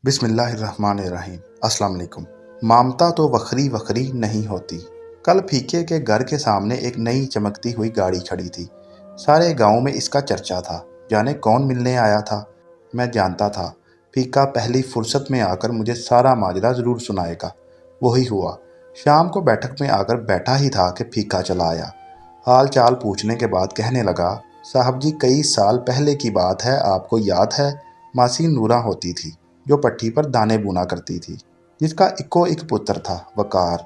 बिस्मिल्लाहिर्रहमानिर्रहीम। अस्सलाम वालेकुम। ममता तो वखरी वखरी नहीं होती। कल फीके के घर के सामने एक नई चमकती हुई गाड़ी खड़ी थी। सारे गांव में इसका चर्चा था। जाने कौन मिलने आया था। मैं जानता था फीका पहली फुर्सत में आकर मुझे सारा माजरा ज़रूर सुनाएगा। वही हुआ। शाम को बैठक में आकर बैठा ही था कि फीका चला आया। हाल चाल पूछने के बाद कहने लगा, साहब जी कई साल पहले की बात है, आपको याद है? मासी नूरा होती थी जो पट्टी पर दाने बुना करती थी, जिसका इक्को एक पुत्र था, वकार।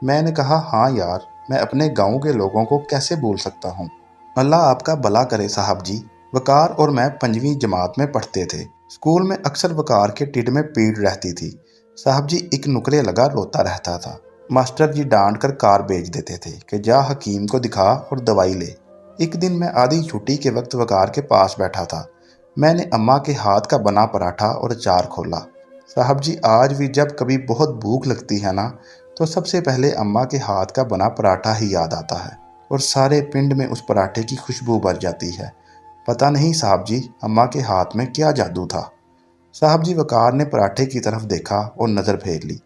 मैंने कहा, हाँ यार, मैं अपने गांव के लोगों को कैसे भूल सकता हूँ। अल्लाह आपका भला करे साहब जी। वकार और मैं 5वीं जमात में पढ़ते थे। स्कूल में अक्सर वकार के टिड में पीड़ रहती थी। साहब जी एक नुकरे लगा रोता रहता था। मास्टर जी डांट कर कार भेज देते थे कि जा हकीम को दिखा और दवाई ले। एक दिन मैं आधी छुट्टी के वक्त वकार के पास बैठा था। मैंने अम्मा के हाथ का बना पराठा और अचार खोला। साहब जी आज भी जब कभी बहुत भूख लगती है ना, तो सबसे पहले अम्मा के हाथ का बना पराठा ही याद आता है और सारे पिंड में उस पराठे की खुशबू भर जाती है। पता नहीं साहब जी अम्मा के हाथ में क्या जादू था। साहब जी वकार ने पराठे की तरफ देखा और नज़र फेर ली।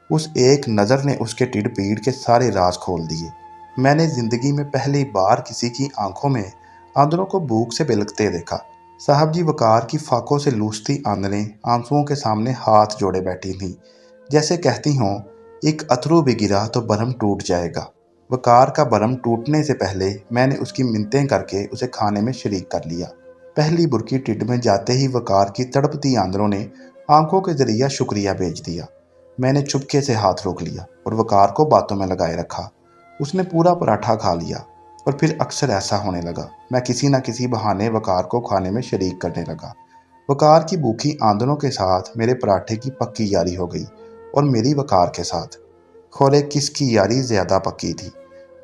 उस एक नज़र ने उसके टिड पीड़ के सारे राज खोल दिए। मैंने ज़िंदगी में पहली बार किसी की आंखों में आंदरों को भूख से बिलखते देखा। साहब जी वकार की फाकों से लूसती आंदरें आंसुओं के सामने हाथ जोड़े बैठी थीं, जैसे कहती हों, एक अथरू भी गिरा तो बरम टूट जाएगा। वकार का बरम टूटने से पहले मैंने उसकी मिन्नतें करके उसे खाने में शरीक कर लिया। पहली बुरकी टिड में जाते ही वकार की तड़पती आंदरों ने आंखों के जरिया शुक्रिया भेज दिया। मैंने चुपके से हाथ रोक लिया और वकार को बातों में लगाए रखा। उसने पूरा पराठा खा लिया और फिर अक्सर ऐसा होने लगा। मैं किसी न किसी बहाने वकार को खाने में शरीक करने लगा। वकार की भूखी आंदों के साथ मेरे पराठे की पक्की यारी हो गई और मेरी वकार के साथ खोरे किसकी यारी ज़्यादा पक्की थी।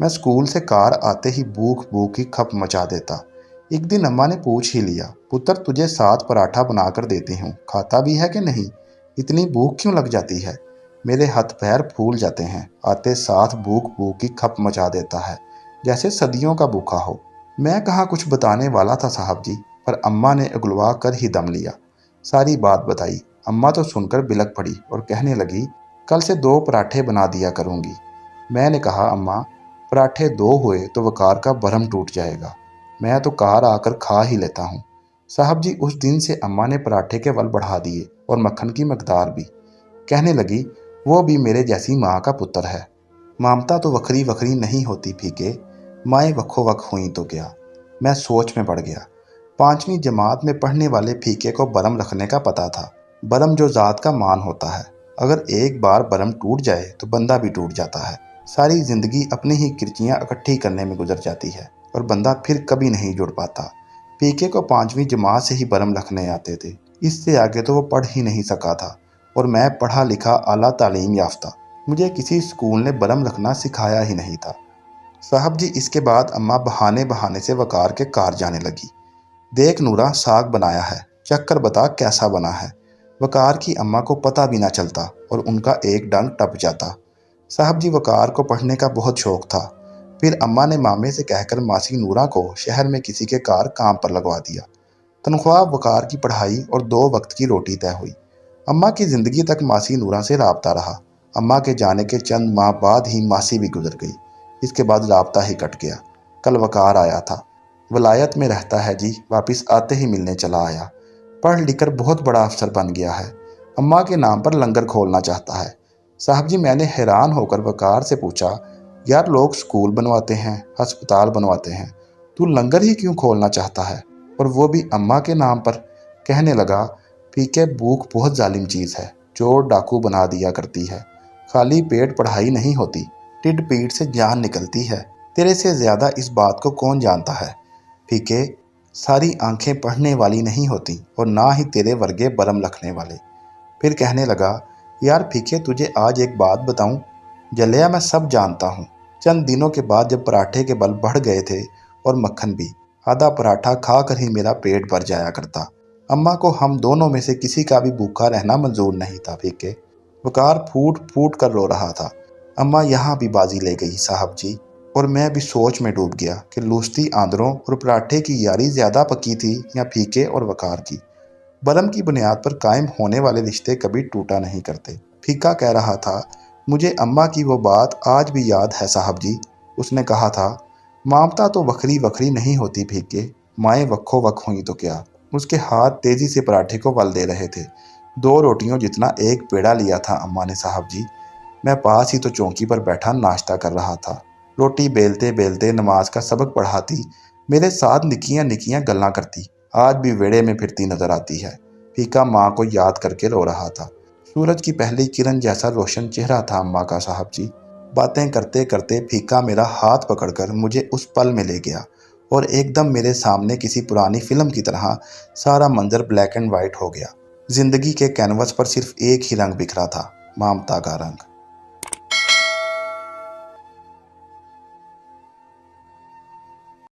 मैं स्कूल से कार आते ही भूख भूख की खप मचा देता। एक दिन अम्मा ने पूछ ही लिया, पुत्र तुझे 7 पराठा बनाकर देती हूँ, खाता भी है कि नहीं? इतनी भूख क्यों लग जाती है? मेरे हाथ पैर फूल जाते हैं। आते साथ भूख भूख की खप मचा देता है, जैसे सदियों का भूखा हो। मैं कहाँ कुछ बताने वाला था साहब जी, पर अम्मा ने अगलवा कर ही दम लिया। सारी बात बताई। अम्मा तो सुनकर बिलक पड़ी और कहने लगी, कल से 2 पराठे बना दिया करूँगी। मैंने कहा, अम्मा पराठे 2 हुए तो वकार का भरम टूट जाएगा। मैं तो कार आकर खा ही लेता हूँ। साहब जी उस दिन से अम्मा ने पराठे के वल बढ़ा दिए और मक्खन की मकदार भी। कहने लगी, वो भी मेरे जैसी माँ का पुत्र है। ममता तो वखरी वखरी नहीं होती फीके, माएँ वक्खो वक् हुई तो क्या। मैं सोच में पड़ गया। 5वीं जमात में पढ़ने वाले फीके को बरम रखने का पता था। बरम जो ज़ात का मान होता है, अगर एक बार बरम टूट जाए तो बंदा भी टूट जाता है। सारी ज़िंदगी अपनी ही किरचियाँ इकट्ठी करने में गुजर जाती है और बंदा फिर कभी नहीं जुड़ पाता। फीके को 5वीं जमात से ही बरम रखने आते थे। इससे आगे तो वो पढ़ ही नहीं सका था और मैं पढ़ा लिखा आला तालीम याफ्ता। मुझे किसी स्कूल ने बरम रखना सिखाया ही नहीं था। साहब जी इसके बाद अम्मा बहाने बहाने से वकार के कार जाने लगी। देख नूरा साग बनाया है, चख कर बता कैसा बना है। वकार की अम्मा को पता भी ना चलता और उनका एक डंक टप जाता। साहब जी वकार को पढ़ने का बहुत शौक था। फिर अम्मा ने मामे से कहकर मासी नूरा को शहर में किसी के कार काम पर लगवा दिया। तनख्वाह वकार की पढ़ाई और 2 वक्त की रोटी तय हुई। अम्मा की ज़िंदगी तक मासी नूरा से राब्ता रहा। अम्मा के जाने के चंद माह बाद ही मासी भी गुजर गई। इसके बाद राब्ता ही कट गया। कल वकार आया था। वलायत में रहता है जी, वापस आते ही मिलने चला आया। पढ़ लिख कर बहुत बड़ा अफसर बन गया है। अम्मा के नाम पर लंगर खोलना चाहता है। साहब जी मैंने हैरान होकर वकार से पूछा, यार लोग स्कूल बनवाते हैं, अस्पताल बनवाते हैं, तू लंगर ही क्यों खोलना चाहता है, और वो भी अम्मा के नाम पर? कहने लगा, फीके भूख बहुत जालिम चीज़ है, चोर डाकू बना दिया करती है। खाली पेट पढ़ाई नहीं होती, टिड पीठ से जान निकलती है। तेरे से ज़्यादा इस बात को कौन जानता है फीके? सारी आंखें पढ़ने वाली नहीं होती और ना ही तेरे वर्गे बरम रखने वाले। फिर कहने लगा, यार फीके तुझे आज एक बात बताऊं? जलिया मैं सब जानता हूँ। चंद दिनों के बाद जब पराठे के बल बढ़ गए थे और मक्खन भी, आधा पराठा खा कर ही मेरा पेट भर जाया करता। अम्मा को हम दोनों में से किसी का भी भूखा रहना मंजूर नहीं था फीके। वकार फूट फूट कर रो रहा था। अम्मा यहाँ भी बाजी ले गई साहब जी। और मैं भी सोच में डूब गया कि लूसती आंदरों और पराठे की यारी ज़्यादा पक्की थी या फीके और वकार की। बलम की बुनियाद पर कायम होने वाले रिश्ते कभी टूटा नहीं करते। फीका कह रहा था, मुझे अम्मा की वो बात आज भी याद है साहब जी। उसने कहा था, ममता तो वखरी वखरी नहीं होती फीके, माएँ वक्खो वक् हुई तो क्या। उसके हाथ तेजी से पराठे को वल दे रहे थे। 2 रोटियों जितना एक पेड़ा लिया था अम्मा ने साहब जी। मैं पास ही तो चौकी पर बैठा नाश्ता कर रहा था। रोटी बेलते बेलते नमाज का सबक पढ़ाती, मेरे साथ निकियां निकियां गल्लां करती, आज भी वेड़े में फिरती नजर आती है। फीका माँ को याद करके रो रहा था। सूरज की पहली किरण जैसा रोशन चेहरा था अम्मा का साहब जी। बातें करते करते फीका मेरा हाथ पकड़कर मुझे उस पल में ले गया और एकदम मेरे सामने किसी पुरानी फिल्म की तरह सारा मंजर ब्लैक एंड वाइट हो गया। जिंदगी के कैनवस पर सिर्फ एक ही रंग बिखरा था, ममता का रंग।